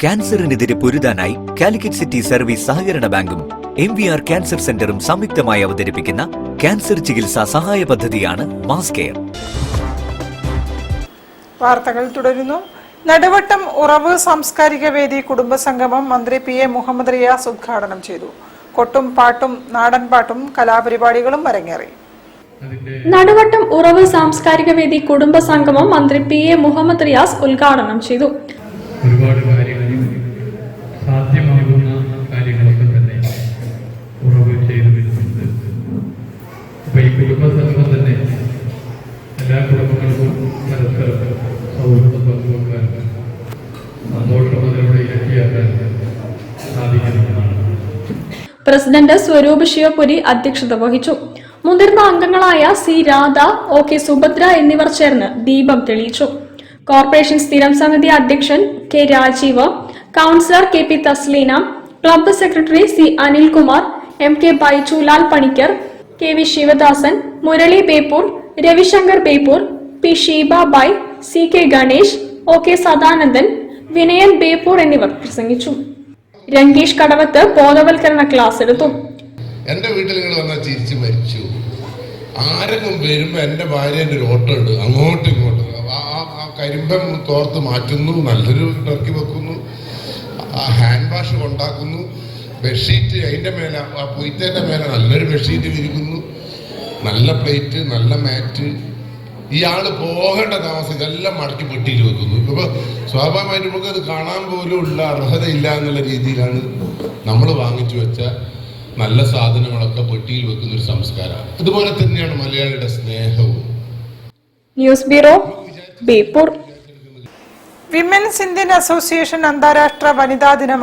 ക്യാൻസറിനെതിരെ പൊരുതാനായി Calicut city service സഹകരണ ബാങ്കും MVR cancer സെന്ററും സംയുക്തമായി അവതരിപ്പിക്കുന്ന ക്യാൻസർ ചികിത്സാ സഹായ പദ്ധതിയാണ് മാസ് കെയർ. വാർത്തകൾ തുടരുന്നു. നടുവട്ടം ഉറവ് സാംസ്കാരിക വേദി കുടുംബസംഗമം മന്ത്രി PA മുഹമ്മദ് റിയാസ് ഉദ്ഘാടനം ചെയ്തു. കൊട്ടും പാട്ടും നാടൻ പാട്ടും കലാപരിപാടികളും അരങ്ങേറി. നടുവട്ടം ഉറവ് സാംസ്കാരിക വേദി കുടുംബസംഗമം മന്ത്രി PA മുഹമ്മദ് റിയാസ് ഉദ്ഘാടനം ചെയ്തു. ഒരുപാട് കാര്യങ്ങളും സാധ്യമാകുന്ന കാര്യങ്ങളൊക്കെ തന്നെ ഉറവ് ചെയ്തു വരുന്നുണ്ട്. അപ്പൊ ഈ കുടുംബസംഗമം തന്നെ എല്ലാ കുടുംബങ്ങൾക്കും പരസ്പരം സൗഹൃദം പങ്കുവെക്കാൻ സന്തോഷം അതിലൂടെ ഇരട്ടിയാക്കാൻ സാധിക്കുന്നതാണ്. പ്രസിഡന്റ് സ്വരൂപ് ശിവപുരി അധ്യക്ഷത വഹിച്ചു. മുതിർന്ന അംഗങ്ങളായ C രാധ, OK സുഭദ്ര എന്നിവർ ചേർന്ന് ദീപം തെളിയിച്ചു. കോർപ്പറേഷൻ സ്ഥിരം സമിതി അധ്യക്ഷൻ K Rajeev, councillor KP Thasleena, club secretary C Anilkumar, MK Baichulal Panicker, KV Sivadasan, Murali Beypore, Ravishankar Beypore, P Sheeba Bai, CK Ganesh, OK Sadanandan, Vinayan Beypore എന്നിവർ പ്രസംഗിച്ചു. രംഗീഷ് കടവത്ത് ബോധവൽക്കരണ ക്ലാസ് എടുത്തു. എൻ്റെ വീട്ടിൽ നിങ്ങൾ വന്നാൽ ചിരിച്ച് മരിച്ചു. ആരെങ്കിലും വരുമ്പോൾ എൻ്റെ ഭാര്യേൻ്റെ ഒരു ഓട്ടം ഉണ്ട്, അങ്ങോട്ടും ഇങ്ങോട്ടും. ആ കരിമ്പം തോർത്ത് മാറ്റുന്നു, നല്ലൊരു ടർക്കി വെക്കുന്നു, ആ ഹാൻഡ് വാഷ് കൊണ്ടാക്കുന്നു, ബെഡ്ഷീറ്റ് അതിൻ്റെ മേലെ, ആ പൊയ്ത്തേൻ്റെ മേലെ നല്ലൊരു ബെഡ്ഷീറ്റ് വിരിക്കുന്നു, നല്ല പ്ലേറ്റ്, നല്ല മാറ്റ്. ഇയാൾ പോകേണ്ട താമസം ഇതെല്ലാം മടക്കി പെട്ടിയിൽ വെക്കുന്നു. ഇപ്പോൾ സ്വാഭാവികമായിട്ട് നമുക്കത് കാണാൻ പോലും ഉള്ള അർഹതയില്ല എന്നുള്ള രീതിയിലാണ് നമ്മൾ വാങ്ങിച്ചു വെച്ച നല്ല സാധനങ്ങളൊക്കെ പെട്ടിയിൽ വെക്കുന്ന ഒരു സംസ്കാരമാണ്. അതുപോലെ തന്നെയാണ് മലയാളിയുടെ സ്നേഹവും. News bureau, Beypore. Women's Indian association അന്താരാഷ്ട്ര വനിതാ ദിനം